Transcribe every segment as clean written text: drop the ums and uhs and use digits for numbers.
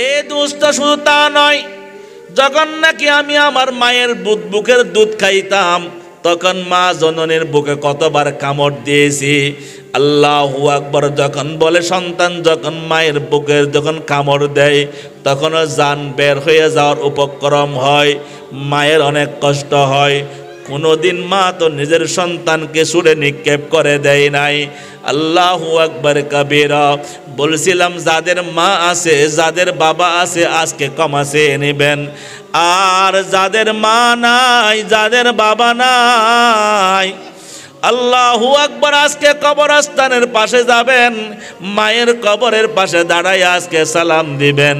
এ দোস্ত শুধু তা নয়, যখন নাকি আমি আমার মায়ের বুকের দুধ খাইতাম তখন মা জননীর বুকে কতবার কামড় দিয়েছি। আল্লাহু আকবার। যখন বলে সন্তান যখন মায়ের বুকের যখন কামড় দেয় তখনও জান বের হয়ে যাওয়ার উপক্রম হয়, মায়ের অনেক কষ্ট হয়। কোনোদিন মা তো নিজের সন্তানকে ছুঁড়ে নিক্ষেপ করে দেয় নাই। আল্লাহু আকবার কাবীরা। বলছিলাম যাদের মা আছে, যাদের বাবা আছে আজকে ক্ষমা চেয়ে নেবেন, আর যাদের মা নাই, যাদের বাবা নাই, আল্লাহু আকবার, আজকে কবরস্থানের পাশে যাবেন, মায়ের কবরের পাশে দাঁড়ায় আজকে সালাম দিবেন,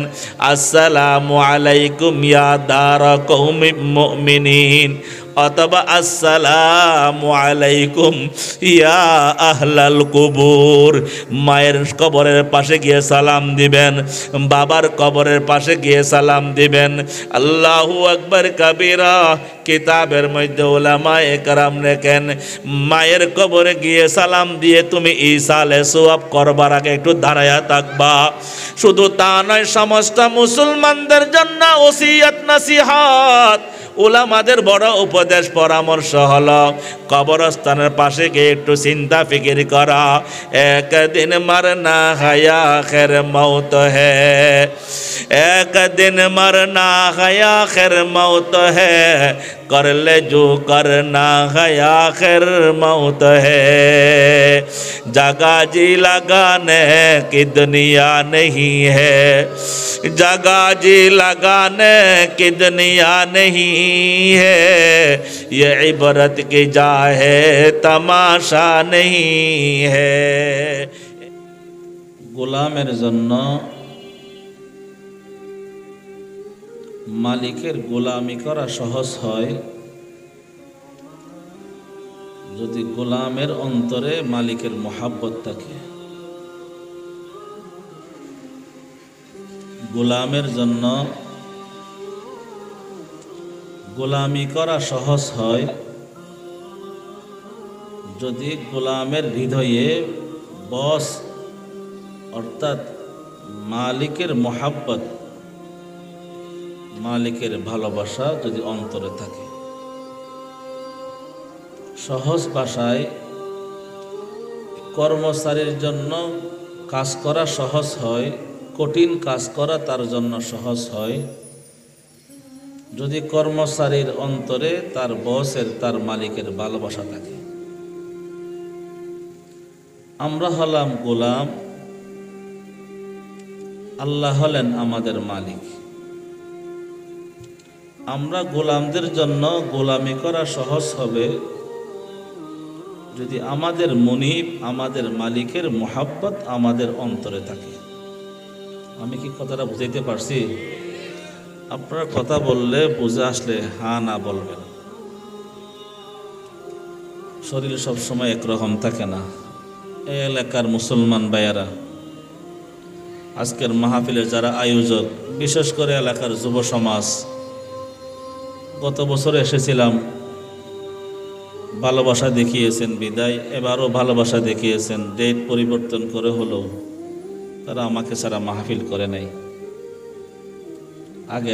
আসসালামু আলাইকুম ইয়া দারা কওমিল মুমিনিন, অথবা আসসালামু আলাইকুম ইয়া আহলাল কুবুর। মায়ের কবরের পাশে গিয়ে সালাম দিবেন, বাবার কবরের পাশে গিয়ে সালাম দিবেন। আল্লাহু আকবার কাবীরা। কিতাবের মধ্যে উলামায়ে কেরাম লেখেন, মায়ের কবরে গিয়ে সালাম দিয়ে তুমি ইসালে সওয়াব করবার আগে একটু দাঁড়ায়া থাকবা। শুধু তা নয়, সমস্ত মুসলমানদের জন্য ওসিয়ত নসিহত, উলামাদের বড় উপদেশ পরামর্শ হলো কবরস্থানের পাশে গিয়ে একটু চিন্তা ফিকির করা। একদিন মারনা হায়া খের মৌত হে, একদিন মারনা হায়া খের মৌত হে, कर ले जो करना है आखिर मौत है, जगह जी लगाने की दुनिया नहीं है, जगह जी लगाने की दुनिया नहीं है, ये इबरत की जा है तमाशा नहीं है। গোলামের জন্য মালিকের গোলামি করা সহজ হয় যদি গোলামের অন্তরে মালিকের মহাব্বত থাকে। গোলামের জন্য গোলামি করা সহজ হয় যদি গোলামের হৃদয়ে বস অর্থাৎ মালিকের মহাব্বত, মালিকের ভালোবাসা যদি অন্তরে থাকে। সহজ ভাষায় কর্মচারীর জন্য কাজ করা সহজ হয়, কঠিন কাজ করা তার জন্য সহজ হয় যদি কর্মচারীর অন্তরে তার বসের, তার মালিকের ভালোবাসা থাকে। আমরা হলাম গোলাম, আল্লাহ হলেন আমাদের মালিক। আমরা গোলামদের জন্য গোলামি করা সহজ হবে যদি আমাদের মুনিব, আমাদের মালিকের মহাব্বত আমাদের অন্তরে থাকে। আমি কি কথাটা বুঝাইতে পারছি? আপনারা কথা বললে বুঝে আসলে হ্যাঁ না বলবেন। শরীর সবসময় একরকম থাকে না। এই এলাকার মুসলমান ভাইয়ারা, আজকের মাহফিলের যারা আয়োজক, বিশেষ করে এলাকার যুব সমাজ, গত বছর এসেছিলাম, ভালোবাসা দেখিয়েছেন বিদায়, এবারও ভালোবাসা দেখিয়েছেন, ডেট পরিবর্তন করে হলো তারা আমাকে ছাড়া মাহফিল করে নাই। আগে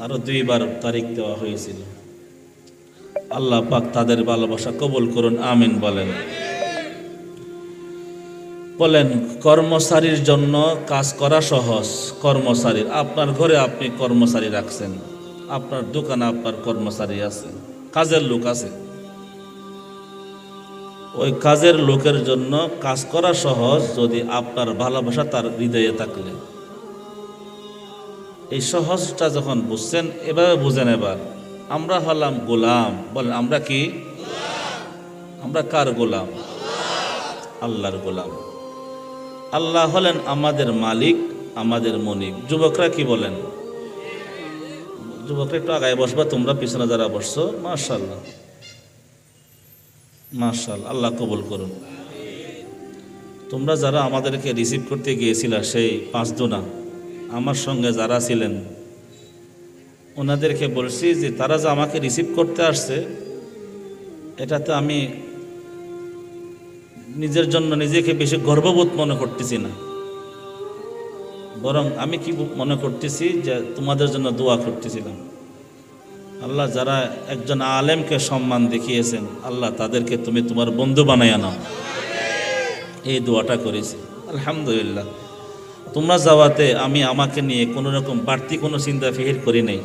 আরো 2 বার তারিখ দেওয়া হয়েছিল। আল্লাহ পাক তাদের ভালোবাসা কবুল করুন, আমিন বলেন। বলেন, কর্মচারীর জন্য কাজ করা সহজ। কর্মচারীর, আপনার ঘরে আপনি কর্মচারী রাখছেন, আপনার দোকানে আপনার কর্মচারী আছে, কাজের লোক আছে। ওই কাজের লোকের জন্য কাজ করা সহজ যদি আপনার ভালোবাসা তার হৃদয়ে থাকলে। এই সহজটা যখন বুঝছেন, এভাবে বুঝেন। এবার আমরা হলাম গোলাম। বলেন, আমরা কি? আমরা কার গোলাম? আল্লাহর গোলাম। আল্লাহ হলেন আমাদের মালিক, আমাদের মনিব। যুবকরা কি বলেন? যুবকরা একটু আগায় বসবা, তোমরা পিছনে যারা বসছো। মাশাআল্লাহ, মাশাআল্লাহ, আল্লাহ কবুল করুন। তোমরা যারা আমাদেরকে রিসিভ করতে গিয়েছিলা, সেই 5 জনা আমার সঙ্গে যারা ছিলেন, ওনাদেরকে বলছি যে তারা যে আমাকে রিসিভ করতে আসছে, এটাতে আমি নিজের জন্য নিজেকে বেশি গর্ববোধ মনে করতেছি না। বরং আমি কি মনে করতেছি যে তোমাদের জন্য দোয়া করতেছিলাম। আল্লাহ যারা একজন আলেমকে সম্মান দেখিয়েছেন, আল্লাহ তাদেরকে তুমি তোমার বন্ধু বানাইয়া নাও, এই দোয়াটা করেছি। আলহামদুলিল্লাহ, তোমরা যাওয়াতে আমি আমাকে নিয়ে কোনো রকম বাড়তি কোনো চিন্তা ফিকির করি নাই।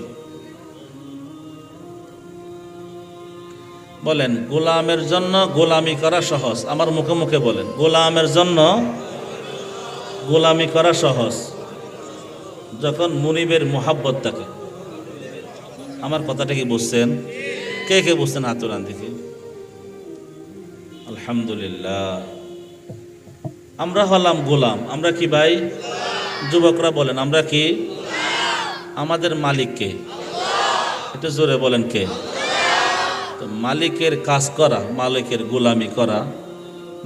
বলেন, গোলামের জন্য গোলামি করা সহজ? আমার মুখে মুখে বলেন, গোলামের জন্য গোলামি করা সহজ যখন মুনিবের মোহাব্বত থাকে। আমার কথাটা কি বুঝছেন? কে কে বুঝছেন হাত তোলান দেখি। আলহামদুলিল্লাহ, আমরা হলাম গোলাম। আমরা কি ভাই? যুবকরা বলেন, আমরা কি? আমাদের মালিক কে? একটু জোরে বলেন, কে? তো মালিকের কাজ করা, মালিকের গোলামি করা,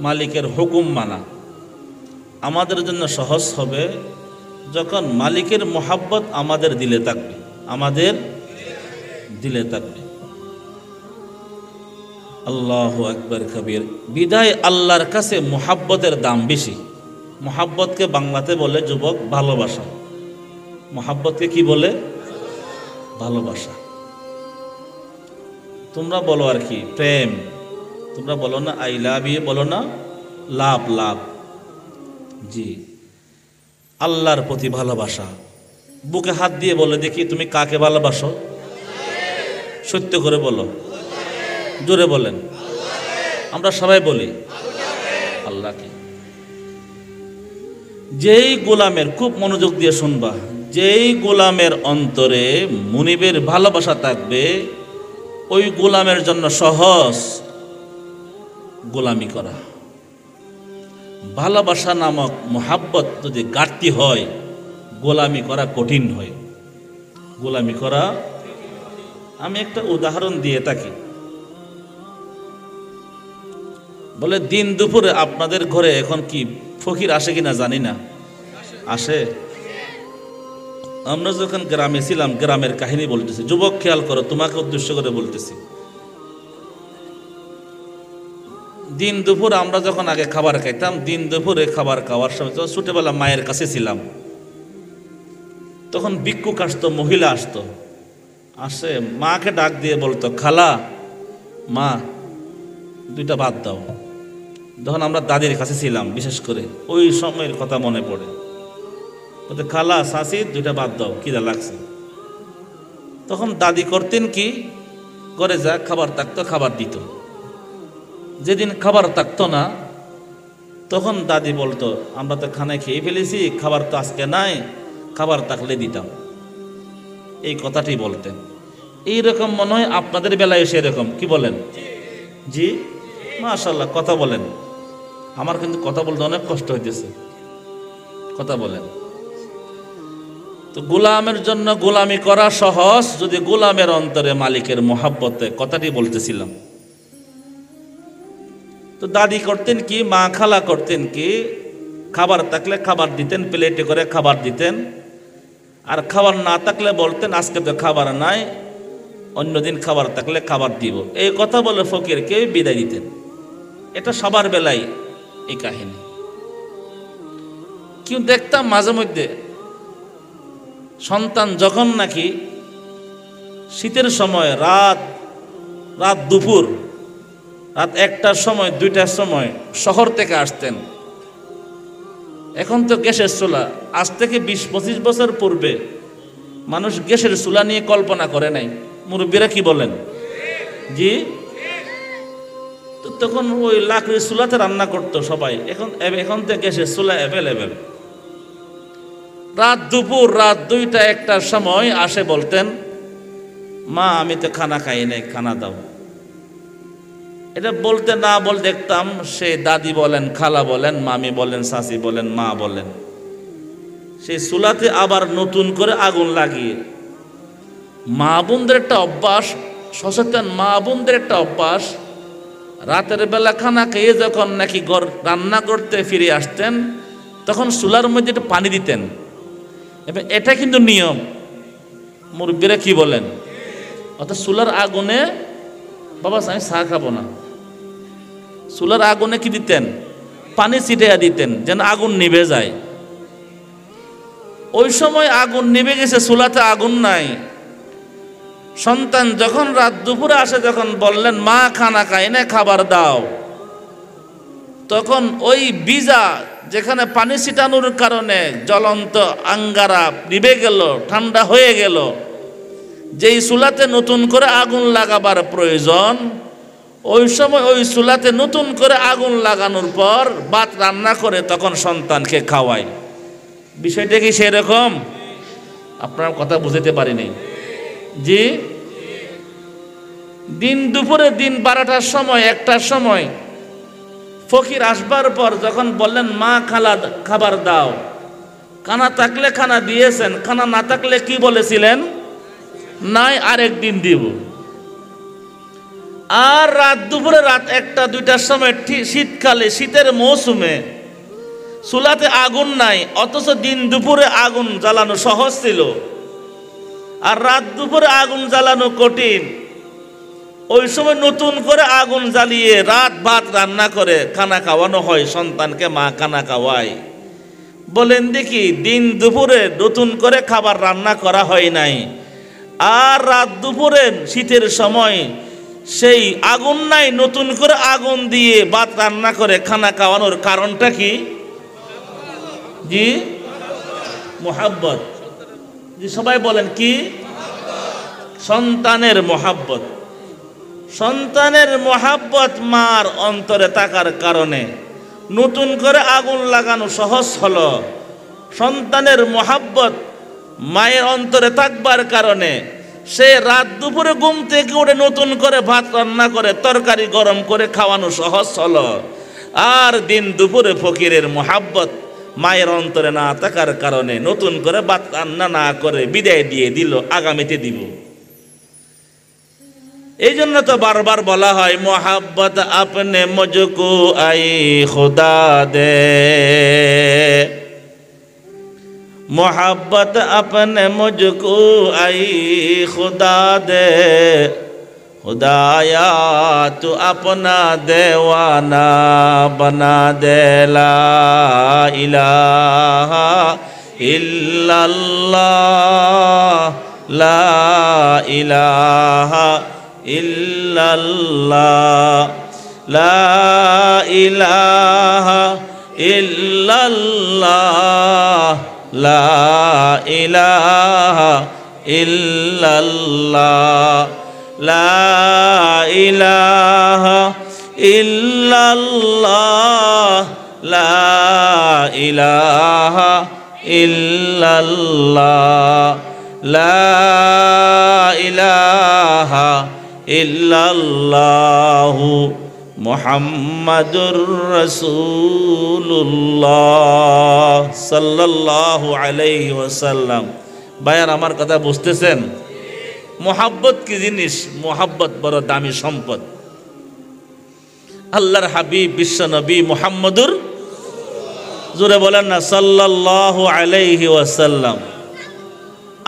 মালিকের হুকুম মানা আমাদের জন্য সহজ হবে যখন মালিকের মোহাব্বত আমাদের দিলে থাকবে, আমাদের দিলে থাকবে। আল্লাহু আকবার কবীর। বিদায় আল্লাহর কাছে মোহাব্বতের দাম বেশি। মোহাব্বতকে বাংলাতে বলে যুবক ভালোবাসা। মোহাব্বতকে কি বলে? ভালোবাসা। তোমরা বলো আর কি, প্রেম। তোমরা বলো না আই লাভ ইউ, বলো না লাভ লাভ। জি, আল্লাহর প্রতি ভালোবাসা। বুকে হাত দিয়ে বলে দেখি, তুমি কাকে ভালোবাসো? সত্য করে বলো, জোরে বলেন। আমরা সবাই বলি আল্লাহকে। যেই গোলামের, খুব মনোযোগ দিয়ে শুনবা, যেই গোলামের অন্তরে মুনিবের ভালোবাসা থাকবে, ওই গোলামের জন্য সহজ গোলামি করা। ভালোবাসা নামক মোহাব্বত যদি ঘাটতি হয়, গোলামি করা কঠিন হয়। গোলামি করা, আমি একটা উদাহরণ দিয়ে থাকি। বলে দিন দুপুরে আপনাদের ঘরে এখন কি ফকির আসে কিনা জানি না, আসে? আমরা যখন গ্রামে ছিলাম, গ্রামের কাহিনী বলতেছি, যুবক খেয়াল করো, তোমাকে উদ্দেশ্য করে বলতেছি। দিন দুপুর আমরা যখন আগে খাবার খাইতাম, দিন দুপুরে খাবার খাওয়ার সময়, যখন ছোটবেলা মায়ের কাছে ছিলাম, তখন ভিক্ষুক আসতো, মহিলা আসতো, আসে মাকে ডাক দিয়ে বলতো, খালা, মা দুইটা ভাত দাও। যখন আমরা দাদির কাছে ছিলাম, বিশেষ করে ওই সময়ের কথা মনে পড়ে, বলতে খালা, শাশি দুইটা ভাত দাও, খিদা লাগছে। তখন দাদি করতেন কি, করে যা খাবার থাকতো খাবার দিত। যেদিন খাবার থাকতো না, তখন দাদি বলতো, আমরা তো খানায় খেয়ে ফেলেছি, খাবার তো আজকে নাই, খাবার থাকলে দিতাম। এই কথাটি বলতেন। এইরকম মনে হয় আপনাদের বেলায় এসে এরকম, কি বলেন? জি, মাশাআল্লাহ, কথা বলেন। আমার কিন্তু কথা বলতে অনেক কষ্ট হইতেছে, কথা বলেন। তো গোলামের জন্য গোলামি করা সহজ যদি গোলামের অন্তরে মালিকের মোহাব্বতে, কথাটি বলতেছিলাম। তো দাদি করতেন কি, মা খালা করতেন কি, খাবার থাকলে খাবার দিতেন, প্লেটে করে খাবার দিতেন। আর খাবার না থাকলে বলতেন, আজকে তো খাবার নাই, অন্যদিন খাবার থাকলে খাবার দিব। এই কথা বলে ফকিরকে বিদায় দিতেন। এটা সবার বেলায় এই কাহিনী। কিন্তু দেখতাম মাঝে মধ্যে সন্তান যখন নাকি শীতের সময় রাত দুপুর, রাত 1টার সময়, 2টার সময় শহর থেকে আসতেন। এখন তো গ্যাসের চুলা, আজ থেকে 20-25 বছর পূর্বে মানুষ গ্যাসের চুলা নিয়ে কল্পনা করে নাই। মুরব্বীরা কি বলেন? জি, তো তখন ওই লাকড়ির চুলাতে রান্না করতো সবাই। এখন তো গ্যাসের চুলা অ্যাভেলেবেল। রাত দুপুর, রাত 2টা 1টার সময় আসে, বলতেন, মা আমি তো খানা খাই নাই, খানা দাও। এটা বলতে না বল দেখতাম সে দাদি বলেন, খালা বলেন, মামি বলেন, শাশি বলেন, মা বলেন, সেই চুলাতে আবার নতুন করে আগুন লাগিয়ে। মা বোনদের একটা অভ্যাস, সচেতন মা বোনদের একটা অভ্যাস, রাতের বেলা খানা খেয়ে যখন নাকি রান্না করতে ফিরে আসতেন, তখন চুলার মধ্যে একটু পানি দিতেন। এবং এটা কিন্তু নিয়ম। মুরব্বীরা কি বলেন? অর্থাৎ চুলার আগুনে, বাবা আমি চা খাবো না, চুলার আগুনে কি দিতেন? পানি ছিটিয়ে দিতেন, যেন আগুন নিভে যায়। ওই সময় আগুন নিভে গেছে, চুলাতে আগুন নাই। সন্তান যখন রাত দুপুরে আসে, যখন বললেন মা খানা খাই না, খাবার দাও, তখন ওই বিজা যেখানে পানি ছিটানোর কারণে জ্বলন্ত আঙ্গারা নিভে গেল, ঠান্ডা হয়ে গেল। যেই চুলাতে নতুন করে আগুন লাগাবার প্রয়োজন, ওই সময় ওই চুলাতে নতুন করে আগুন লাগানোর পর ভাত রান্না করে তখন সন্তানকে খাওয়ায়। বিষয়টা কি সেরকম? আপনার কথা বুঝতে পারিনি। জি, দিন দুপুরে, দিন 12টার সময়, 1টার সময় ফকির আসবার পর যখন বললেন মা খাবার দাও, খানা থাকলে খানা দিয়েছেন, খানা না থাকলে কি বলেছিলেন? নাই, আরেকদিন দিব। আর রাত দুপুরে, রাত 1টা 2টার সময়, শীতকালে, শীতের মৌসুমে চুলাতে আগুন নাই, অথচ দিন দুপুরে আগুন জ্বালানো সহজ ছিল, আর রাত দুপুরে আগুন জ্বালানো কঠিন। ওই সময় নতুন করে আগুন জ্বালিয়ে রাত ভাত রান্না করে খানা খাওয়ানো হয় সন্তানকে, মা খানা খাওয়ায়। বলেন দেখি, দিন দুপুরে নতুন করে খাবার রান্না করা হয় নাই, আর রাত দুপুরে শীতের সময় সেই আগুন নাই, নতুন করে আগুন দিয়ে ভাত রান্না করে খানা খাওয়ানোর কারণটা কি? জি, মোহাব্বত। জি, সবাই বলেন কি? সন্তানের মোহাব্বত। সন্তানের মোহাব্বত মার অন্তরে থাকার কারণে নতুন করে আগুন লাগানো সহজ হলো। সন্তানের মোহাব্বত মায়ের অন্তরে থাকবার কারণে সে রাত দুপুরে ঘুম থেকে উঠে নতুন করে ভাত রান্না করে তরকারি গরম করে খাওয়ানো সহজ হলো। আর দিন দুপুরে ফকিরের মোহাব্বত মায়ের অন্তরে না থাকার কারণে নতুন করে ভাত রান্না না করে বিদায় দিয়ে দিল, আগামীতে দিব। এই জন্য তো বারবার বলা হয়, মোহাব্বত আপনে মুঝকো আই খুদা দে, मोहब्बत अपने मुझको आई खुदा दे, खुदाया तू अपना देवाना बना दे। ला इलाहा इल्लल्लाह, ला इलाहा इल्लल्लाह, ला इलाहा इल्लल्लाह, ला इलाहा इल्लल्लाह, ला इलाहा इल्लल्लाह, ला इलाहा इल्लल्लाह, ला इलाहा इल्लल्लाहु मुहम्मदुर रसूलुल्लाह सल्लल्लाहु अलैहि वसल्लम। ভাইয়ার আমার কথা বুঝতেছেন? মোহাব্বত কি জিনিস? মোহাব্বত বড় দামি সম্পদ। আল্লাহর হাবিব বিশ্ব নবী মুহাম্মদুর, জোরে বলেন না সাল্লাল্লাহু আলাইহি ওয়াসাল্লাম।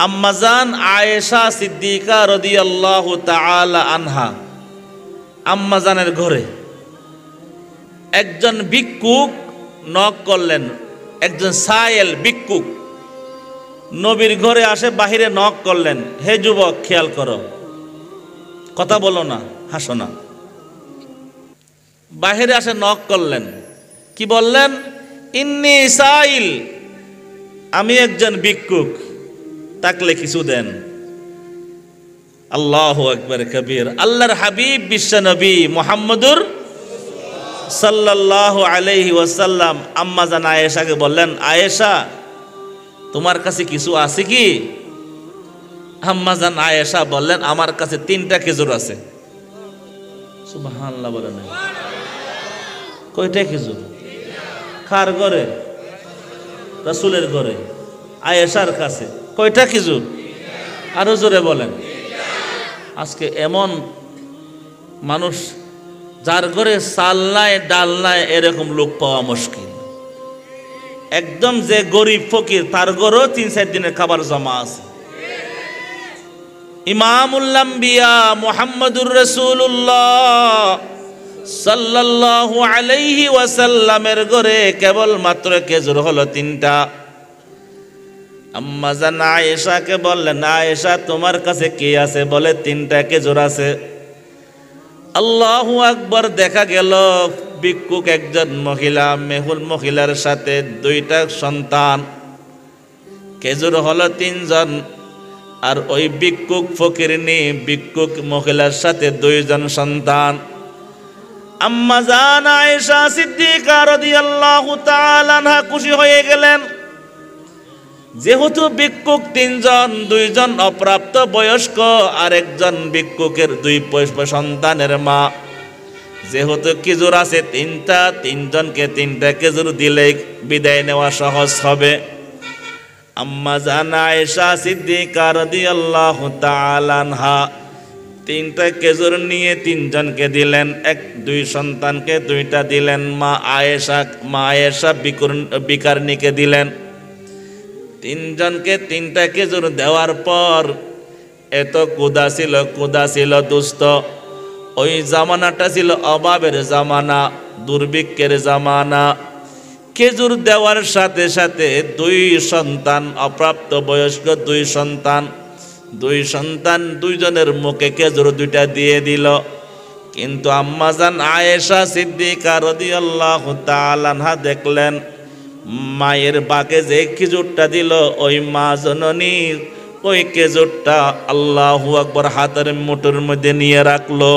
আম্মাজান আয়েশা সিদ্দিকা রাদিয়াল্লাহু তাআলা আনহা, আম্মাজানের ঘরে একজন ভিক্ষুক নক করলেন। একজন সায়েল ভিক্ষুক নবীর ঘরে আসে, বাহিরে নক করলেন, হে যুবক খেয়াল করো, কথা বলো না, হাসো না। বাহিরে আসে নক করলেন, কি বললেন? ইন্নী সাইল, আমি একজন ভিক্ষুক, তাকলে কিছু দেন। আল্লাহু আকবার কবীর। আল্লাহর হাবিব বিশ্ব নবী মুহাম্মদুর সাল্লাল্লাহু আলাইহি ওয়াসাল্লাম আম্মা জান আয়েশাকে বললেন, আয়েশা তোমার কাছে কিছু আছে কি? আম্মা জান আয়েশা বললেন, আমার কাছে 3টা খেজুর আছে। সুবহানাল্লাহ বলেন। কয়টা খেজুর? কার ঘরে? রাসূলের ঘরে, আয়েশার কাছে। কয়টা খেজুর? আরো জোরে বলেন। আজকে এমন মানুষ যার ঘরে চাল নাই ডাল নাই, এরকম লোক পাওয়া মুশকিল। একদম যে গরিব ফকির, তার ঘরেও 3-4 দিনের খাবার জমা আছে। ইমামুল আম্বিয়া মুহাম্মদুর রাসূলুল্লাহ সাল্লাল্লাহু আলাইহি ওয়াসাল্লামের ঘরে কেবল মাত্র খেজুর হলো 3টা। আম্মা জান আয়েশাকে বললেন, আয়েশা তোমার কাছে কি আছে? বলে 3টা খেজুর আছে। আল্লাহু আকবার। দেখা গেল ভিক্ষুক একজন মহিলা, মেহুল মহিলার সাথে 2টা সন্তান, খেজুর হলো 3জন, আর ওই ভিক্ষুক ফকিরনি ভিক্ষুক মহিলার সাথে 2জন সন্তান। আম্মা জান আয়েশা সিদ্দিকা রাদিয়াল্লাহু তাআলা আনহা খুশি হয়ে গেলেন। যেহেতু ভিক্ষুক 3জন, 2জন অপ্রাপ্ত বয়স্ক আর একজন ভিক্ষুকের 2 সন্তানের মা, যেহেতু খেজুর আছে 3টা, 3জনকে 3টা খেজুর দিলেই বিদায় নেওয়া সহজ হবে। আম্মা জান আয়েশা সিদ্দিকা রাদিয়াল্লাহু তাআলা আনহা 3টা খেজুর নিয়ে 3জনকে দিলেন, 2 সন্তানকে 2টা দিলেন। মা আয়েশা বিকারণীকে দিলেন। 3জনকে 3টা খেজুর দেওয়ার পর এত ক্ষুধা ছিল দুস্থ। ওই জামানাটা ছিল অভাবের জামানা, দুর্ভিক্ষের জামানা। খেজুর দেওয়ার সাথে সাথে 2 সন্তান, অপ্রাপ্ত বয়স্ক 2 সন্তান, 2জনের মুখে খেজুর 2টা দিয়ে দিল। কিন্তু আম্মা জান আয়েশা সিদ্দিকা রাদিয়াল্লাহু তাআলা আনহা দেখলেন মায়ের বাকে যে খেজুরটা দিল, ওই মা জননী ওই খেজুরটা আল্লাহু আকবার হাতের মুঠোর মধ্যে নিয়ে রাখলো।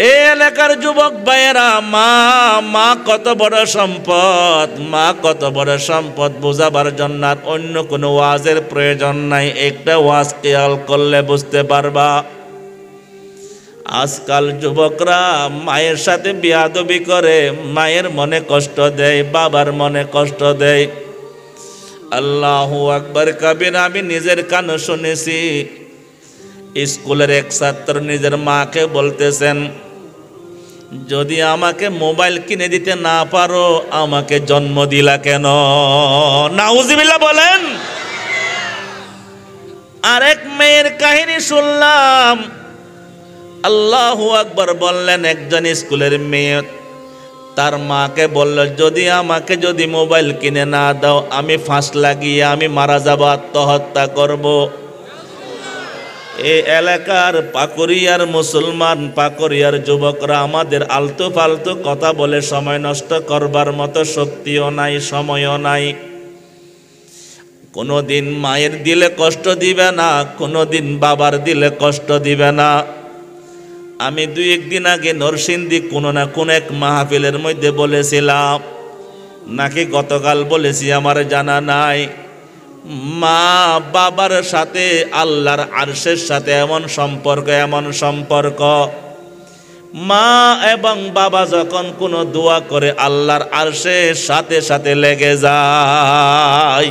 এই এলাকার যুবক ভাইয়েরা, মা কত বড় সম্পদ, মা কত বড় সম্পদ বোঝাবার জন্য আর অন্য কোনো ওয়াজের প্রয়োজন নাই। একটা ওয়াজ খেয়াল করলে বুঝতে পারবা। আজকাল যুবকরা মায়ের সাথে বেয়াদবি করে, মায়ের মনে কষ্ট দেয়, বাবার মনে কষ্ট দেয়। আল্লাহু আকবার কবির। আমি নিজের কানে শুনেছি, স্কুলের এক ছাত্র নিজের মাকে বলতেছেন, যদি আমাকে মোবাইল কিনে দিতে না পারো আমাকে জন্ম দিলা কেন? নাউজুবিল্লাহ বলেন। আরেক মেয়ের কাহিনী শুনলাম, আল্লাহু আকবার বললেন, একজন স্কুলের মেয়ে তার মাকে বলল, আমাকে যদি মোবাইল কিনে না দাও আমি ফাঁস লাগিয়ে আমি মারা যাব, আত্মহত্যা করব। এই এলাকার পাকুরিয়ার মুসলমান, পাকুরিয়ার যুবকরা আমাদের আলতু ফালতু কথা বলে সময় নষ্ট করবার মতো শক্তিও নাই, সময়ও নাই। কোনোদিন মায়ের দিলে কষ্ট দিবে না, কোনোদিন বাবার দিলে কষ্ট দিবে না। আমি 2-1 দিন আগে নরসিংদী কোনো না কোন এক মাহফিলের মধ্যে বলেছিলাম, নাকি গতকাল বলেছি আমার জানা নাই, মা বাবার সাথে আল্লাহর আরশের সাথে এমন সম্পর্ক, মা এবং বাবা যখন কোনো দোয়া করে আল্লাহর আরশের সাথে সাথে লেগে যায়।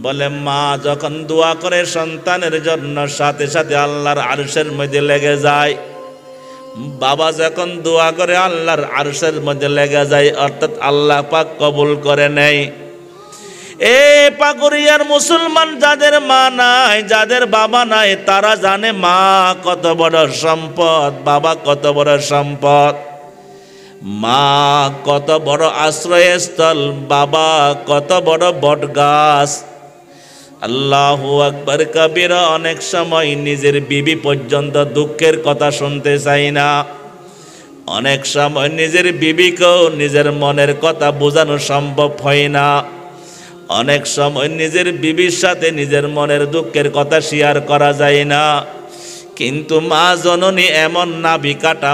বলে মা যখন দোয়া করে সন্তানের জন্য সাথে সাথে আল্লাহর আরশের মধ্যে লেগে যায়, বাবা যখন দোয়া করে আল্লাহর আরশের মধ্যে লেগে যায়, অর্থাৎ আল্লাহ পাক কবুল করে নেয়। এ পাকুরিয়ার মুসলমান যাদের মা নাই, যাদের বাবা নাই, তারা জানে মা কত বড় সম্পদ, বাবা কত বড় সম্পদ, মা কত বড় আশ্রয়স্থল, বাবা কত বড় বট গাছ। আল্লাহু আকবার কবিরা। অনেক সময় নিজের বিবি পর্যন্ত দুঃখের কথা শুনতে চাই না, অনেক সময় নিজের বিবিকেও নিজের মনের কথা বোঝানো সম্ভব হয় না, অনেক সময় নিজের বিবির সাথে নিজের মনের দুঃখের কথা শেয়ার করা যায় না। কিন্তু মা জননী এমন নাভি কাটা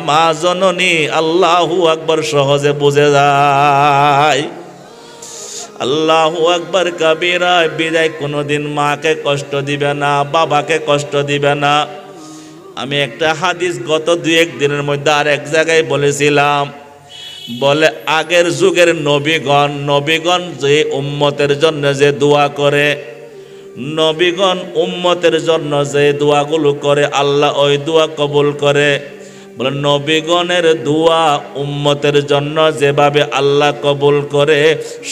মা জননী আল্লাহু আকবার সহজে বুঝে যায়। আল্লাহু আকবার কবিরা। বিদায় কোনোদিন মাকে কষ্ট দিবে না, বাবাকে কষ্ট দিবে না। আমি একটা হাদিস গত 2-1 দিনের মধ্যে আর এক জায়গায় বলেছিলাম, বলে আগের যুগের নবীগণ যে উম্মতের জন্য যে দোয়া করে, নবীগণ উম্মতের জন্য যে দোয়াগুলো করে আল্লাহ ওই দোয়া কবুল করে। বলে নবীগণের দোয়া উম্মতের জন্য যেভাবে আল্লাহ কবুল করে,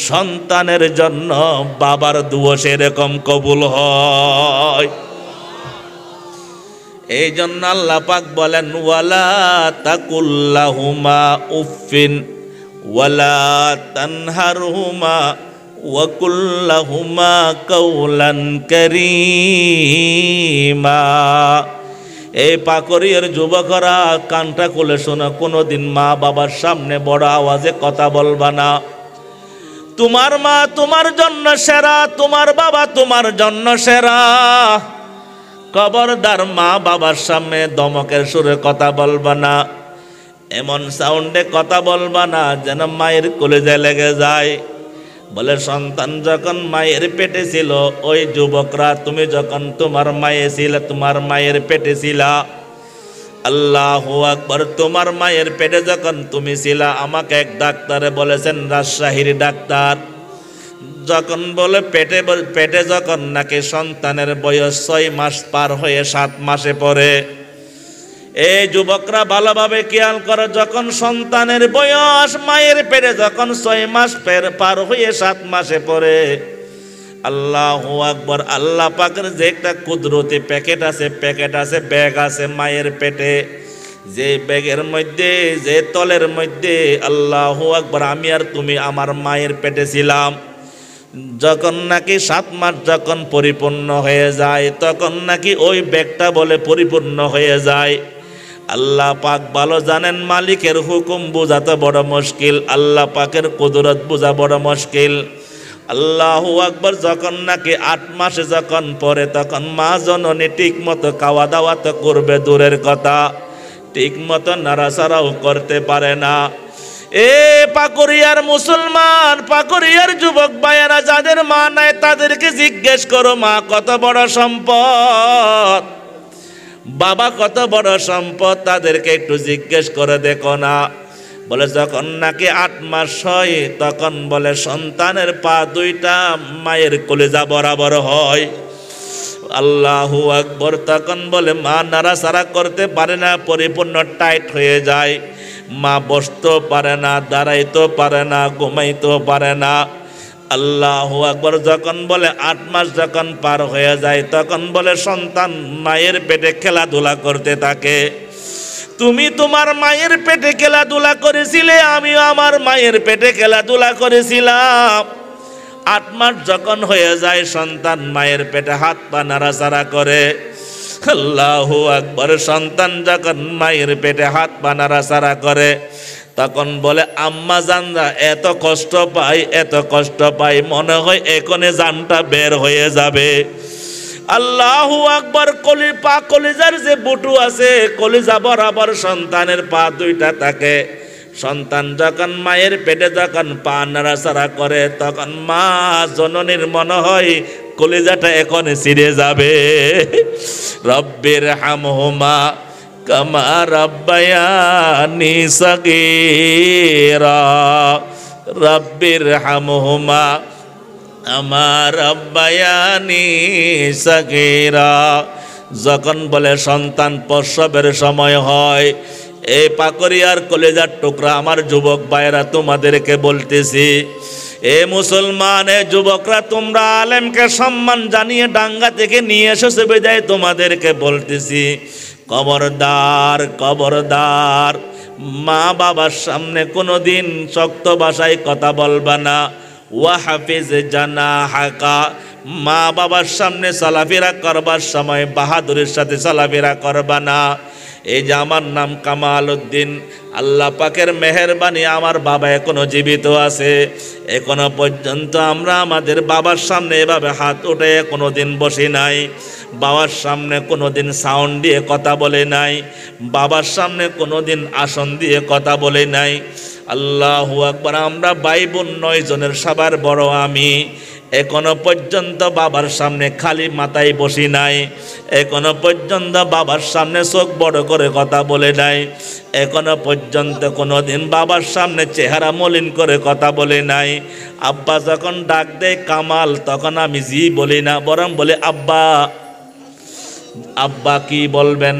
সন্তানের জন্য বাবার দোয়া সেরকম কবুল হয়। এই জন্য আল্লাহ পাক বলেন, ওয়ালা তাকুল্লাহুমা উফিন ওয়ালা তানহারহুমা ওয়া কুল লাহুমা কাওলান কারীমা। এই পাকড়িয়ার যুবকরা কানটা খুলে শোনো, কোনোদিন মা বাবার সামনে বড় আওয়াজে কথা বলবা না। তোমার মা তোমার জন্য সেরা, তোমার বাবা তোমার জন্য সেরা। খবরদার মা বাবার সামনে ধমকের সুরে কথা বলবা না, এমন সাউন্ডে কথা বলবা না যেন মায়ের কলিজায় লেগে যায়। বলে সন্তান যখন মায়ের পেটে ছিল, ওই যুবকরা তুমি যখন তোমার মায়ের পেটে ছিলা, আল্লাহু আকবার, তোমার মায়ের পেটে যখন তুমি ছিলা, আমাকে এক ডাক্তারে বলেছেন, রাজশাহীর ডাক্তার, যখন বলে পেটে যখন নাকি সন্তানের বয়স 6 মাস পার হয়ে 7 মাসে পড়ে। এই যুবকরা ভালোভাবে খেয়াল করে, যখন সন্তানের বয়স মায়ের পেটে যখন 6 মাস পার হয়ে 7 মাসে পড়ে, আল্লাহু আকবার, আল্লাহ পাকের যে একটা কুদরতি প্যাকেট আছে ব্যাগ আছে মায়ের পেটে, যে ব্যাগের মধ্যে যে তলের মধ্যে, আল্লাহু আকবার, আমি আর তুমি আমার মায়ের পেটে ছিলাম। যখন নাকি 7 মাস যখন পরিপূর্ণ হয়ে যায়, তখন নাকি ওই ব্যাগটা বলে পরিপূর্ণ হয়ে যায়। আল্লাহ পাক ভালো জানেন, মালিকের হুকুম বোঝা তো বড় মুশকিল, আল্লাহ পাকের কুদরত বোঝা বড় মুশকিল। আল্লাহু আকবার, যখন নাকি 8 মাসে যখন পরে, তখন মা জননী ঠিক মতো খাওয়া দাওয়া তো করবে দূরের কথা, ঠিক মতো নাড়াচাড়াও করতে পারে না। এ পাকুড়িয়ার মুসলমান, পাকুড়িয়ার যুবক ভাইয়েরা, যাদের মা নাই তাদেরকে জিজ্ঞেস করো, মা কত বড় সম্পদ, বাবা কত বড় সম্পদ, তাদেরকে একটু জিজ্ঞেস করে দেখো না। বলে যখন নাকি 8 মাস হয়, তখন বলে সন্তানের পা দুইটা মায়ের কলিজা বরাবর হয়। আল্লাহু আকবার, তখন বলে মা নাড়াচাড়া করতে পারে না, পরিপূর্ণ টাইট হয়ে যায়। মা বসতেও পারে না, দাঁড়াইতেও পারে না, ঘুমাইতেও পারে না। আল্লাহু আকবার, যখন বলে 8 মাস যখন পার হয়ে যায়, তখন বলে সন্তান মায়ের পেটে খেলাধুলা করতে থাকে। তুমি তোমার মায়ের পেটে খেলাধুলা করেছিলে, আমিও আমার মায়ের পেটে খেলাধুলা করেছিলাম। 8 মাস যখন হয়ে যায়, সন্তান মায়ের পেটে হাত পা নাড়াচাড়া করে। আল্লাহু আকবার, সন্তান যখন মায়ের পেটে হাত পা নাড়াচাড়া করে, তখন বলে আম্মা জানরা এত কষ্ট পাই, মনে হয় এখনই জানটা বের হয়ে যাবে। আল্লাহু আকবার, কলিজার যে বুটু আছে, কলিজা বরাবর সন্তানের পা দুইটা থাকে। সন্তান যখন মায়ের পেটে যখন পা নাড়াচাড়া করে, তখন মা জননীর মনে হয় কলিজাটা এখন ছিঁড়ে যাবে। রব্বির হামহুমা কামা রাব্বায়ানি সাগীরা, রব্বির হামহুমা আমার রাব্বায়ানি সাগীরা। যখন বলে সন্তান প্রসবের সময় হয়, এই পাকড়িয়ার কলেজার টুকরা আমার যুবক ভাইরা তোমাদেরকে বলতেছি, এ মুসলমান, এ যুবকরা, তোমরা আলেমকে সম্মান জানিয়ে ডাঙ্গা থেকে নিয়ে এসেছে বিদায় তোমাদেরকে বলতেছি, খবরদার মা বাবার সামনে কোনোদিন শক্ত ভাষায় কথা বলবা না। ওয়া হাফিজ জানাহাকা, মা বাবার সামনে চলাফেরা করবার সময় বাহাদুরের সাথে চলাফেরা করবা না। এই যে আমার নাম কামাল উদ্দিন, আল্লাহ পাকের মেহেরবানি আমার বাবা এখনো জীবিত আছে। এখনো পর্যন্ত আমরা আমাদের বাবার সামনে এভাবে হাত উঠে কোনোদিন বসি নাই, বাবার সামনে কোনোদিন সাউন্ড দিয়ে কথা বলে নাই, বাবার সামনে কোনোদিন আসন দিয়ে কথা বলে নাই। আল্লাহু আকবার, আমরা ভাই বোন 9 জনের সবার বড় আমি। এখনো পর্যন্ত বাবার সামনে খালি মাথায় বসি নাই, এখনো পর্যন্ত বাবার সামনে চোখ বড় করে কথা বলে নাই, এখনো পর্যন্ত কোনোদিন বাবার সামনে চেহারা মলিন করে কথা বলে নাই। আব্বা যখন ডাক দেয় কামাল, তখন আমি জি বলি না, বরং বলে আব্বা। আব্বা কি বলবেন?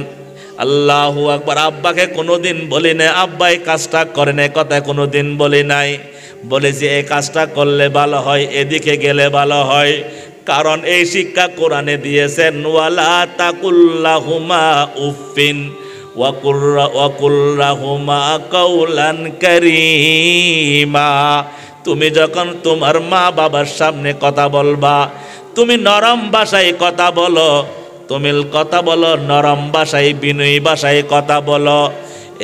আল্লাহু আকবার, আব্বাকে কোনোদিন বলি নাই আব্বা এই কাজটা করে নাই, কথা কোনোদিন বলি নাই। বলেছি এই কাজটা করলে ভালো হয়, এদিকে গেলে ভালো হয়, কারণ এই শিক্ষা কোরআনে দিয়েছেন, ওয়ালা তাকুল্লাহুমা উফিন ওয়াকুল লাহুমা কাওলান কারীমা। তুমি যখন তোমার মা বাবার সামনে কথা বলবা, তুমি নরম ভাষায় কথা বলো, তুমি কথা বলো নরম ভাষায়, বিনয়ী ভাষায় কথা বলো।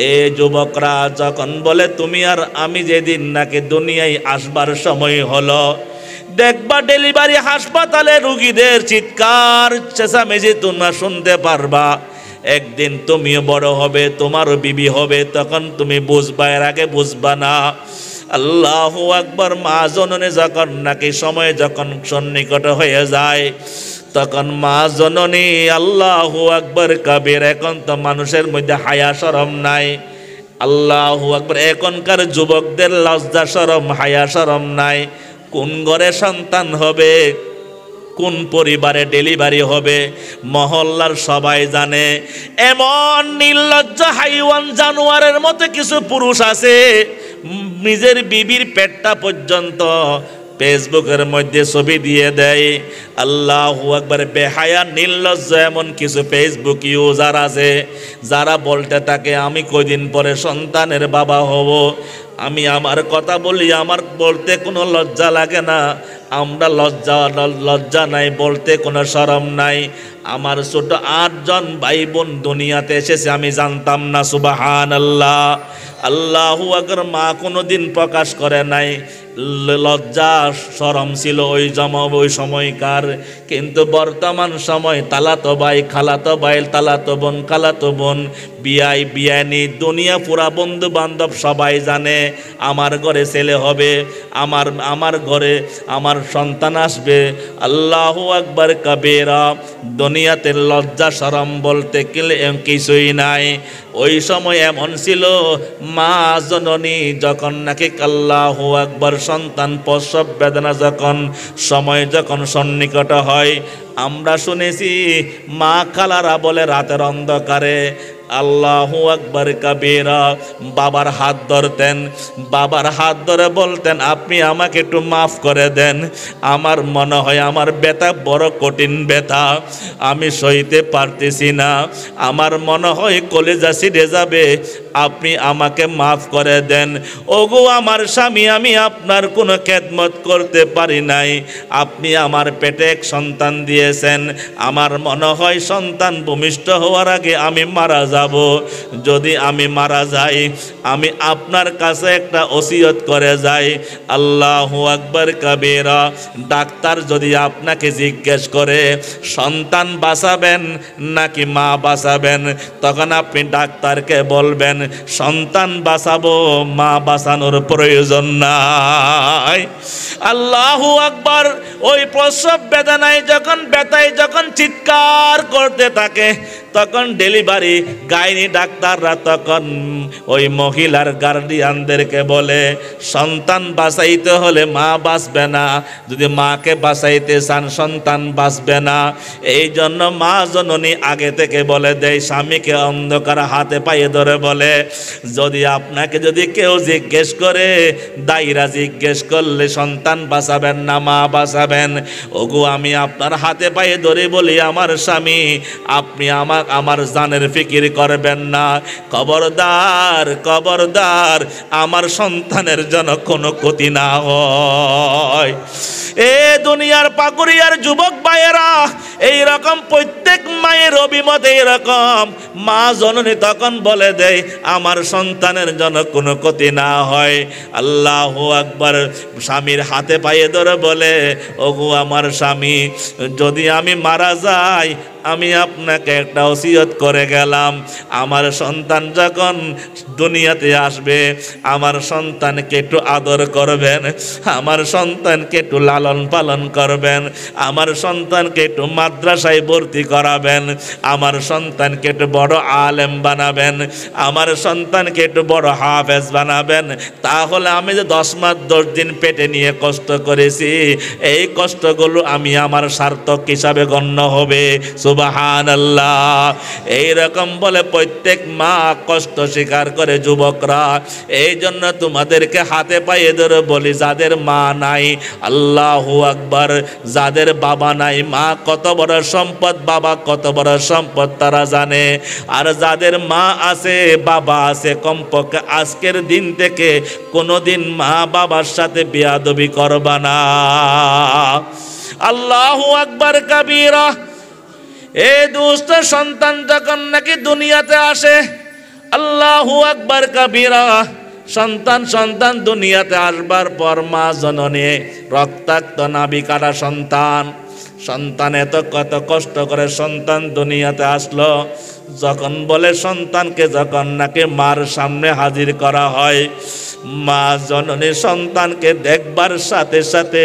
এ যুবকরা যখন বলে তুমি আর আমি যেদিন নাকি দুনিয়ায় আসবার সময় হলো, দেখবা ডেলিভারি হাসপাতালে রুগীদের চিৎকার চেঁচামেচি তোমরা শুনতে পারবা। একদিন তুমিও বড় হবে, তোমারও বিবি হবে, তখন তুমি বুঝবা, এর আগে বুঝবা না। আল্লাহু আকবার। মা জননী যখন নাকি সময় যখন সন্নিকট হয়ে যায়, তখন মা জননী আল্লাহু আকবার কবির, এখন তো মানুষের মধ্যে হায়া শরম নাই। আল্লাহু আকবার। এখনকার যুবকদের লজ্জা শরম হায়া শরম নাই। কোন ঘরে সন্তান হবে, কোন পরিবারে ডেলিভারি হবে, মহল্লার সবাই জানে। এমন নির্লজ্জ হাইওয়ান জানোয়ারের মতো কিছু পুরুষ আছে, নিজের বিবির পেটটা পর্যন্ত ফেসবুকের মধ্যে ছবি দিয়ে দেয়। আল্লাহু আকবার। বেহায়া নির্লজ্জ এমন কিছু ফেসবুক ইউজার আছে যারা বলতে থাকে আমি কয়দিন পরে সন্তানের বাবা হব। আমি আমার কথা বলি, আমার বলতে কোনো লজ্জা লাগে না, আমরা লজ্জা নাই, বলতে কোনো শরম নাই। আমার ছোট 8 জন ভাই বোন দুনিয়াতে এসেছে, আমি জানতাম না। সুবহানাল্লাহ। আল্লাহু আকবার। মা কোনোদিন প্রকাশ করে নাই, লজ্জা শরম ছিল ওই সময়কার। কিন্তু বর্তমান সময় তালাতো ভাই, খালাতো ভাই, তালাতো বোন, খালাতো বোন, বিয়াই বিয়ানি, দুনিয়া পুরা বন্ধু বান্ধব সবাই জানে আমার ঘরে ছেলে হবে, আমার ঘরে আমার সন্তান আসবে। আল্লাহু আকবার কবীরা। দুনিয়াতে লজ্জা শরম বলতে কিছুই নাই। ওই সময় এমন ছিল, মা জননী যখন নাকি আল্লাহু আকবার সন্তান প্রসব বেদনা যখন সময় যখন সন্নিকট হয়, আমরা শুনেছি মা খালারা বলে রাতের অন্ধকারে আল্লাহু আকবার কবীরা বাবার হাত ধরতেন, বাবার হাত ধরে বলতেন আপনি আমাকে একটু মাফ করে দেন, আমার মনে হয় আমার ব্যথা বড় কঠিন ব্যথা, আমি সইতে পারতেছি না, আমার মনে হয় কলেজা ছিঁড়ে যাবে, আপনি আমাকে মাফ করে দেন। ওগো আমার স্বামী, আমি আপনার কোনো খেদমত করতে পারি নাই, আপনি আমার পেটে এক সন্তান দিয়েছেন, আমার মনে হয় সন্তান ভূমিষ্ঠ হওয়ার আগে আমি মারা যাব, যদি আমি মারা যাই আমি আপনার কাছে একটা ওসিয়ত করে যাই। আল্লাহু আকবার কবীরা। ডাক্তার যদি আপনাকে জিজ্ঞেস করে সন্তান বাঁচাবেন নাকি মা বাঁচাবেন, তখন আপনি ডাক্তারকে বলবেন সন্তান বাঁচাবো, মা বাঁচানোর প্রয়োজন নাই। আল্লাহু আকবার। ওই প্রসব বেদনায় যখন ব্যথায় যখন চিৎকার করতে থাকে, তখন ডেলিভারি গাইনি ডাক্তাররা তখন ওই মহিলার গার্ডিয়ানদেরকে বলে সন্তান বাঁচাইতে হলে মা বাঁচবে না, যদি মাকে বাঁচাইতে চান সন্তান বাঁচবে না। এই জন্য মা জননী আগে থেকে বলে দেয়, স্বামীকে অন্ধকার হাতে পায়ে ধরে বলে যদি আপনাকে যদি কেউ জিজ্ঞেস করে, দায়রা জিজ্ঞেস করলে সন্তান বাঁচাবেন না মা বাঁচাবেন, ওগো আমি আপনার হাতে পায়ে ধরে বলি আমার স্বামী, আপনি আমার জানের ফিকির করবেন না, খবরদার খবরদার আমার সন্তানের জন্য কোনো ক্ষতি না হয়। এ দুনিয়ার পাকুড়িয়ার যুবক ভাইয়েরা, এইরকম প্রত্যেক মায়ের অভিমত এইরকম, মা জননী তখন বলে দেয় আমার সন্তানের জন্য কোনো ক্ষতি না হয়। আল্লাহু আকবার। স্বামীর হাতে পায়ে ধরে বলে ওগো আমার স্বামী, যদি আমি মারা যাই আমি আপনাকে একটা ওসিয়ত করে গেলাম, আমার সন্তান যখন দুনিয়াতে আসবে আমার সন্তানকে একটু আদর করবেন, আমার সন্তানকে একটু লালন পালন করবেন, আমার সন্তানকে একটু মাদ্রাসায় ভর্তি করাবেন, আমার সন্তানকে একটু বড় আলেম বানাবেন, আমার সন্তানকে একটু বড় হাফেজ বানাবেন, তাহলে আমি যে 10 মাস 10 দিন পেটে নিয়ে কষ্ট করেছি, এই কষ্টগুলো আমি আমার সার্থক হিসাবে গণ্য হবে। সুবহানাল্লাহ। এইরকম বলে প্রত্যেক মা কষ্ট স্বীকার করে যুবকরা। এই জন্য তোমাদেরকে হাতে পায়ে ধরে বলি, যাদের মা নাই, আল্লাহু আকবার, যাদের বাবা নাই, মা কত বড় সম্পদ, বাবা বাবা কত বড় সম্পদ তারা জানে। আর যাদের মা আছে বাবা আছে, কমপক্ষে আজকের দিন থেকে কোনোদিন মা বাবার সাথে বেয়াদবি করবা না। আল্লাহু আকবার কাবীরা। এই দুষ্ট সন্তান যখন নাকি দুনিয়াতে আসে, আল্লাহু আকবার কাবীরা, সন্তান দুনিয়াতে আসবার পর মা জননী রক্তাক্ত নাভি কাটা সন্তান এত কত কষ্ট করে সন্তান দুনিয়াতে আসলো। যখন বলে সন্তানকে যখন নাকি মার সামনে হাজির করা হয়, মা জননী সন্তানকে দেখবার সাথে সাথে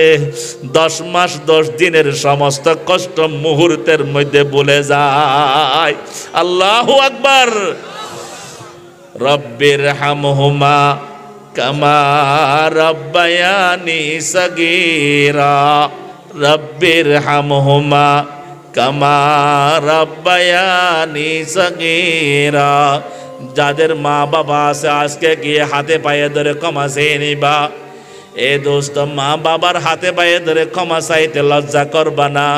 10 মাস 10 দিনের সমস্ত কষ্ট মুহূর্তের মধ্যে ভুলে যায়। আল্লাহু আকবার। রব্বির হামহুমা কামা রব্বায়ানি সগীরা, রব্বির হামহুমা কামা রব্বায়ানি সগীরা। যাদের মা বাবা আছে আজকে গিয়ে হাতে পায়ে ধরে ক্ষমা চেয়ে নিবা। এ দোস্ত, মা বাবার হাতে পায়ে ধরে ক্ষমা চাইতে লজ্জা করবা না।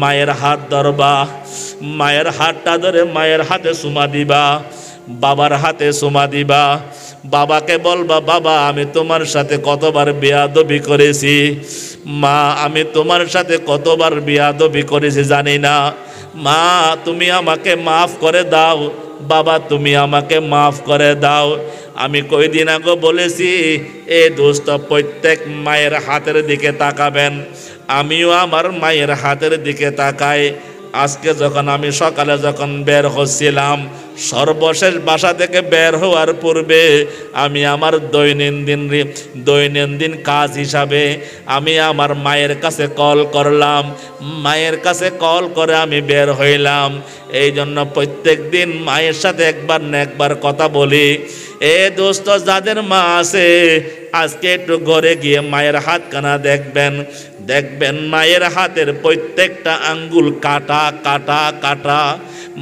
মায়ের হাত ধরবা, মায়ের হাতটা ধরে মায়ের হাতে চুমা দিবা, বাবার হাতে চুমা দিবা। বাবাকে বলবা, বাবা আমি তোমার সাথে কতবার বেয়াদবি করেছি, মা আমি তোমার সাথে কতবার বেয়াদবি করেছি জানি না, মা তুমি আমাকে মাফ করে দাও, বাবা তুমি আমাকে মাফ করে দাও। আমি কয়দিন আগে বলেছি এ দোস্ত প্রত্যেক মায়ের হাতের দিকে তাকাবেন। আমিও আমার মায়ের হাতের দিকে তাকাই। আজকে যখন আমি সকালে যখন বের হচ্ছিলাম, সর্বশেষ বাসা থেকে বের হওয়ার পূর্বে আমি আমার দৈনন্দিন কাজ হিসাবে আমি আমার মায়ের কাছে কল করলাম। মায়ের কাছে কল করে আমি বের হইলাম। এই জন্য প্রত্যেক দিন মায়ের সাথে একবার না একবার কথা বলি। এ দোস্ত, যাদের মা আছে আজকে একটু ঘরে গিয়ে মায়ের হাতখানা দেখবেন মায়ের হাতের প্রত্যেকটা আঙ্গুল কাটা কাটা কাটা।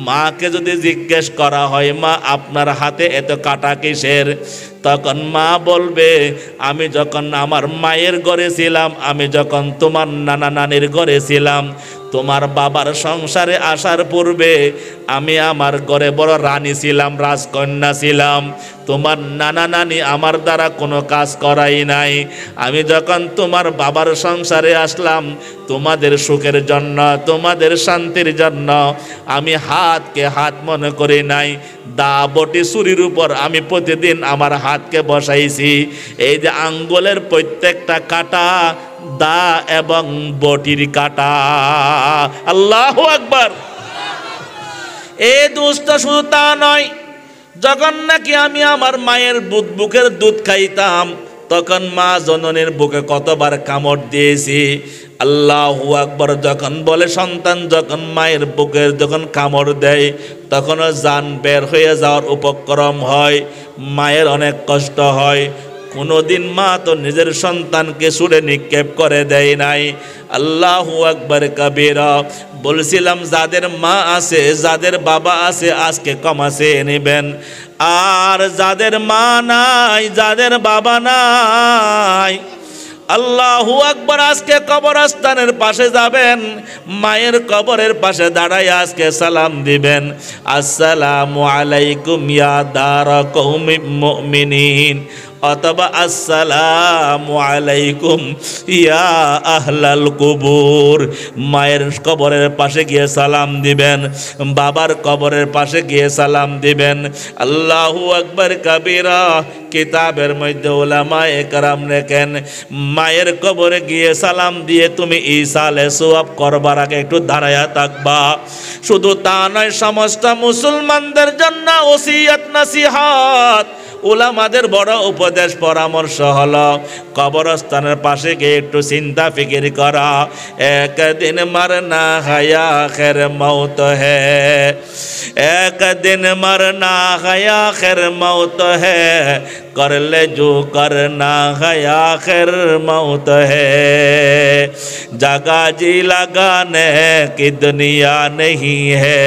মাকে যদি জিজ্ঞেস করা হয়, মা আপনার হাতে এত কাটা কিসের, তখন মা বলবে, আমি যখন আমার মায়ের ঘরে ছিলাম, আমি যখন তোমার নানা নানির ঘরে ছিলাম, তোমার বাবার সংসারে আসার পূর্বে আমি আমার ঘরে বড় রানী ছিলাম, রাজকন্যা ছিলাম। তোমার নানা নানি আমার দ্বারা কোনো কাজ করাই নাই। আমি যখন তোমার বাবার সংসারে আসলাম, তোমাদের সুখের জন্য, তোমাদের শান্তির জন্য আমি হাতকে হাত মনে করি নাই। দা বটি ছুরির উপর আমি প্রতিদিন আমার হাতকে বসাইছি। এই যে আঙ্গুলের প্রত্যেকটা কাটা দা এবং বটির কাটা। আল্লাহু আকবার। এ দুষ্ট শুধু তা নয়, যখন নাকি আমি আমার মায়ের বুকের দুধ খাইতাম, তখন মা জননীর বুকে কতবার কামড় দিয়েছি। আল্লাহু আকবার। যখন বলে সন্তান যখন মায়ের বুকের যখন কামড় দেয়, তখনও জান বের হয়ে যাওয়ার উপক্রম হয়, মায়ের অনেক কষ্ট হয়। কোনোদিন মা তো নিজের সন্তানকে ছুঁড়ে নিক্ষেপ করে দেয় নাই। আল্লাহু আকবার কাবীরা। বলছিলাম যাদের মা আছে, যাদের বাবা আছে আজকে ক্ষমা চেয়ে নেবেন। আর যাদের মা নাই, যাদের বাবা নাই, আল্লাহু আকবার, আজকে কবরস্থানের পাশে যাবেন, মায়ের কবরের পাশে দাঁড়ায় আজকে সালাম দিবেন, আসসালামু আলাইকুম ইয়া দারা কওমি মুমিনিন, অথবা আসসালামু আলাইকুম ইয়া আহলাল কুবুর। মায়ের কবরের পাশে গিয়ে সালাম দিবেন, বাবার কবরের পাশে গিয়ে সালাম দিবেন। আল্লাহু আকবার কাবীরা। কিতাবের মধ্যে উলামায়ে কেরাম লেখেন, মায়ের কবরে গিয়ে সালাম দিয়ে তুমি ইসালে সওয়াব করবার আগে একটু দাঁড়ায়া থাকবা। শুধু তা নয়, সমস্ত মুসলমানদের জন্য ওসিয়ত নসিহত, উলামাদের বড় উপদেশ পরামর্শ হলো কবরস্থানের পাশে গিয়ে একটু চিন্তা ফিকির করা। একদিন মরনা है आखिर मौत है, एक दिन मरना है आखिर मौत है, कर ले जो करना है आखिर मौत है। जगह जी लगाने की दुनिया नहीं है,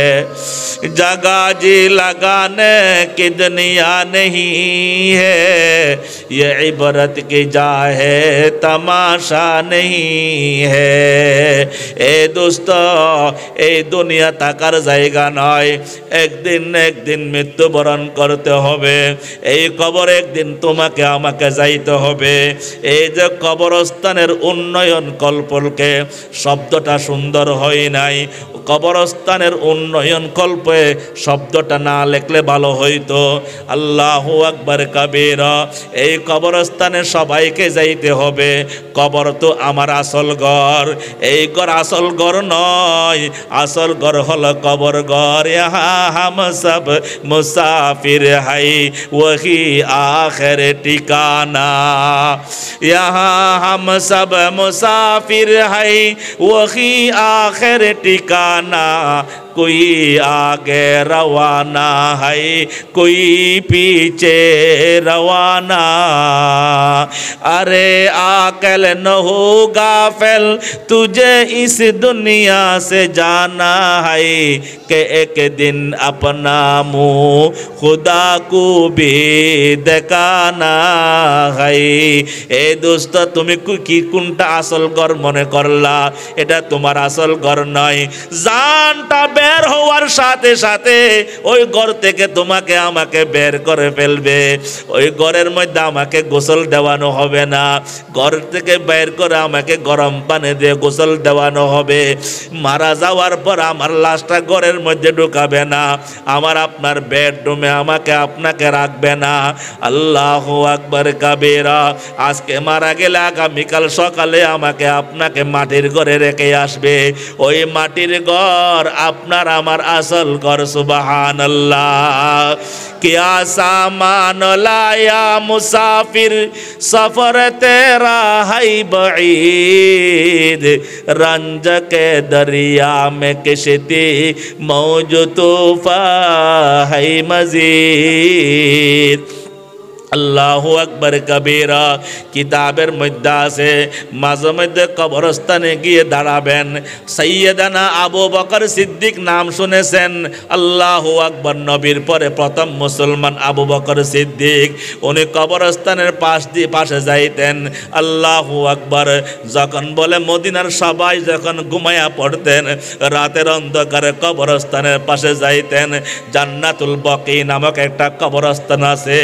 जगह जी लगाने की दुनिया नहीं है, ये इबरत की जा है तमाशा नहीं है। ए दोस्त এই দুনিয়া থাকার জায়গা নয়, একদিন মৃত্যুবরণ করতে হবে। এই কবর একদিন তোমাকে আমাকে যাইতে হবে। এই যে কবরস্থানের উন্নয়ন কল্পকে শব্দটা সুন্দর হয় নাই, কবরস্থানের উন্নয়ন কল্পে শব্দটা না লিখলে ভালো হইতো। আল্লাহু আকবার কাবীরা। এই কবরস্থানে সবাইকে যাইতে হবে। কবর তো আমার আসল ঘর, এই ঘর আসল ঘর নয়, আসল ঘর হলো কবর ঘর। ইহা হাম সব মুসাফির হাই ওহি আখির ঠিকানা, ইহা হাম সব মুসাফির হাই ওহি আখির ঠিকানা। कोई आगे रवाना है, कोई पीछे रवाना। अरे आकल न हो गाफिल, तुझे इस दुनिया से जाना है कि एक दिन अपना मुँह खुदा को भी देखाना है। ए दोस्त তুমি কি কোনটা আসল ঘর মনে করলা? এটা তোমার আসল ঘর নয়। জানটা বের হওয়ার সাথে সাথে ওই ঘর থেকে তোমাকে আমাকে বের করে ফেলবে। ওই ঘরের মধ্যে আমাকে গোসল দেওয়ানো হবে না, ঘর থেকে বের করে আমাকে গরম পানি দিয়ে গোসল দেওয়ানো হবে। মারা যাওয়ার পর আমার লাশটা ঘরের মধ্যে ঢুকাবে না, আমার আপনার বেডরুমে আমাকে আপনাকে রাখবে না। আল্লাহু আকবার কাবীরা। আজকে মারা গেলে আগামীকাল সকালে আমাকে আপনাকে মাটির ঘরে রেখে আসবে। ওই মাটির ঘর আপনার আমার আসল ঘর। সুবহানাল্লাহ। क्या सामान लाया मुसाफिर, सफर तेरा है बईद, रंज के दरिया में किश्ती मौज तूफान है मजीद। আল্লাহু আকবার কাবীরা। কিতাবের মধ্যে আছে মাঝে মধ্যে কবরস্থানে গিয়ে দাঁড়াবেন। সাইয়্যিদানা আবু বকর সিদ্দিক নাম শুনেছেন? আল্লাহু আকবার। নবীর পরে প্রথম মুসলমান আবু বকর সিদ্দিক। উনি কবরস্থানের পাশে যাইতেন। আল্লাহু আকবার। যখন বলে মদিনার সবাই যখন ঘুমায়া পড়তেন, রাতের অন্ধকারে কবরস্থানের পাশে যাইতেন। জান্নাতুল বকি নামক একটা কবরস্থান আছে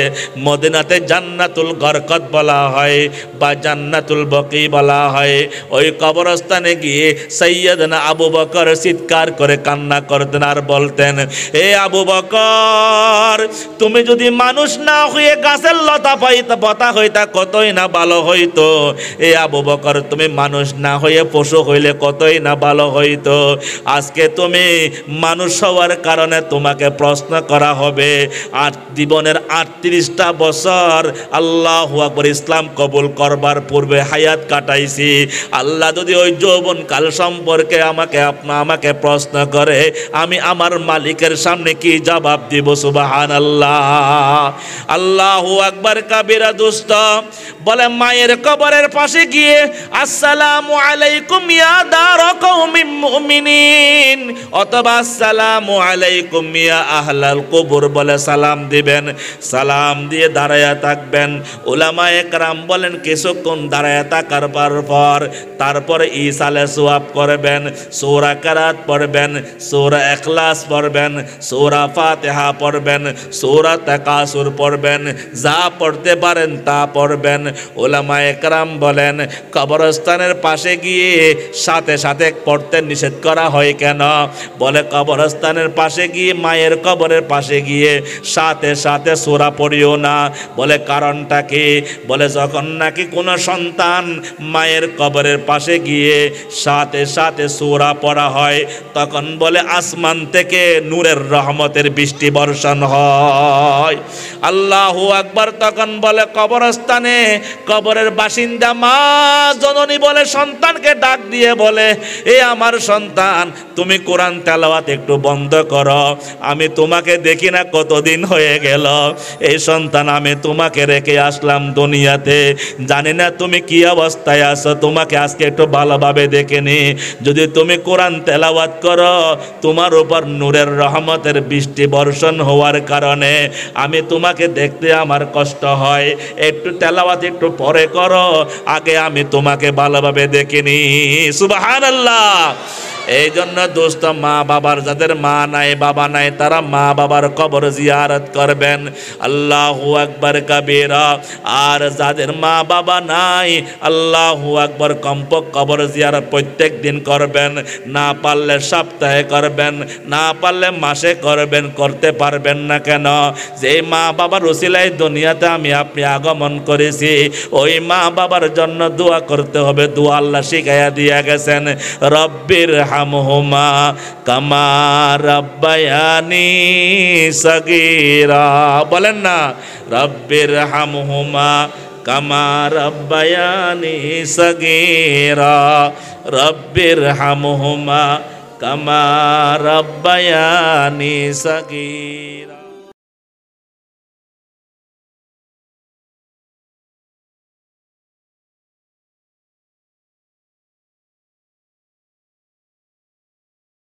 মদিনাতে, জান্নাতুল গরকত বলা হয় বা জান্নাতুল বকি বলা হয়। ওই কবরস্থানে গিয়ে সাইয়্যিদনা আবু বকর চিৎকার করে কান্না করতেন আর বলতেন, এ আবু বকর, তুমি যদি মানুষ না হয়ে গাছের লতা পাতা হইতা কতই না ভালো হইতো। এ আবু বকর, তুমি মানুষ না হয়ে পশু হইলে কতই না ভালো হইতো। আজকে তুমি মানুষ হওয়ার কারণে তোমাকে প্রশ্ন করা হবে। আর জীবনের 38টা বছর আল্লাহু আকবার ইসলাম কবুল করবার পূর্বে হায়াত কাটাইছি। আল্লাহ যদি ওই যৌবন কাল সম্পর্কে আমাকে প্রশ্ন করে, আমি আমার মালিকের সামনে কি জবাব দিব? সুবহানাল্লাহ। আল্লাহু আকবার কাবীরা। দোস্ত বলে মায়ের কবরের পাশে গিয়ে আসসালামু আলাইকুম ইয়া দার কওমিন মুমিনিন, অথবা আসসালামু আলাইকুম ইয়া আহলাল কুবুর বলে সালাম দিবেন। সালাম দিয়ে দাঁড়ায়া থাকবেন। উলামায়ে কেরাম বলেন কিছুক্ষণ দাঁড়ায়া থাকার পর তারপরে ইসালে সোয়াব করবেন, সূরা কেরাত পড়বেন, সূরা ইখলাস পড়বেন, সূরা ফাতিহা পড়বেন, সূরা তাকাসুর পড়বেন, যা পড়তে পারেন তা পড়বেন। উলামায়ে কেরাম বলেন কবরস্থানের পাশে গিয়ে সাথে সাথে পড়তে নিষেধ করা হয় কেন? বলে কবরস্থানের পাশে গিয়ে, মায়ের কবরের পাশে গিয়ে সাথে সাথে সূরা পড়িও না। বলে কারণটা কি? বলে যখন নাকি কোনো সন্তান মায়ের কবরের পাশে গিয়ে সাথে সাথে সূরা পড়া হয়, তখন বলে আসমান থেকে নূরের রহমতের বৃষ্টি বর্ষণ হয়। আল্লাহু আকবার। তখন বলে কবরস্থানে কবরের বাসিন্দা মা জননী বলে সন্তানকে ডাক দিয়ে বলে, এ আমার সন্তান, তুমি কোরআন তেলাওয়াত একটু বন্ধ করো, আমি তোমাকে দেখি না কতদিন হয়ে গেল, এই সন্তান আমি তোমাকে রেখে আসলাম দুনিয়াতে, জানি না তুমি কি অবস্থায় আছো, তোমাকে আজকে একটু ভালোভাবে দেখে নি, যদি তুমি কোরআন তেলাওয়াত করো তোমার উপর নূরের রহমতের বৃষ্টি বর্ষণ হওয়ার কারণে আমি তোমাকে দেখতে আমার কষ্ট হয়, একটু তেলাওয়াত একটু পরে করো, আগে আমি তোমাকে ভালোভাবে দেখিনি। সুবহানাল্লাহ। এই জন্য দোস্ত, মা বাবার, যাদের মা নাই বাবা নাই, তারা মা বাবার কবর জিয়ারত করবেন, আল্লাহু আকবার কাবীরা। আর যাদের মা বাবা নাই, আল্লাহু আকবার, কমপক্ষে কবর জিয়ারত প্রত্যেক দিন করবেন, না পারলে সপ্তাহে করবেন, না পারলে মাসে করবেন, করতে পারবেন না কেন? যে মা বাবার উসিলায় দুনিয়াতে আমি আপনি আগমন করেছি, ওই মা বাবার জন্য দোয়া করতে হবে। দোয়া আল্লাহ শিখাইয়া দিয়া গেছেন, রব্বির হামহুমা কামা রাব্বায়ানি সাগীরা। বলেন না, রব্বির হামহুমা কামা রাব্বায়ানি সাগীরা, রব্বির হামহুমা কামা রাব্বায়ানি সাগীরা।